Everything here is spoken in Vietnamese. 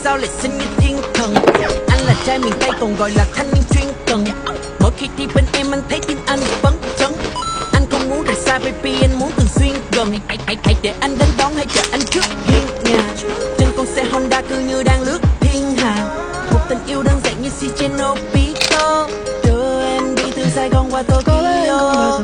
sao lại xinh như thiên thần. Anh là trai miền Tây còn gọi là thanh niên chuyên cần. Mỗi khi đi bên em anh thấy tim anh phấn chấn. Anh không muốn rời xa baby, anh muốn thường xuyên gần. Hãy để anh đến đón, hãy chờ anh trước hiên nhà. Trên con xe Honda cứ như đang lướt thiên hà. Một tình yêu đơn giản như si trên Obito. Đưa em đi từ Sài Gòn qua Tokyo.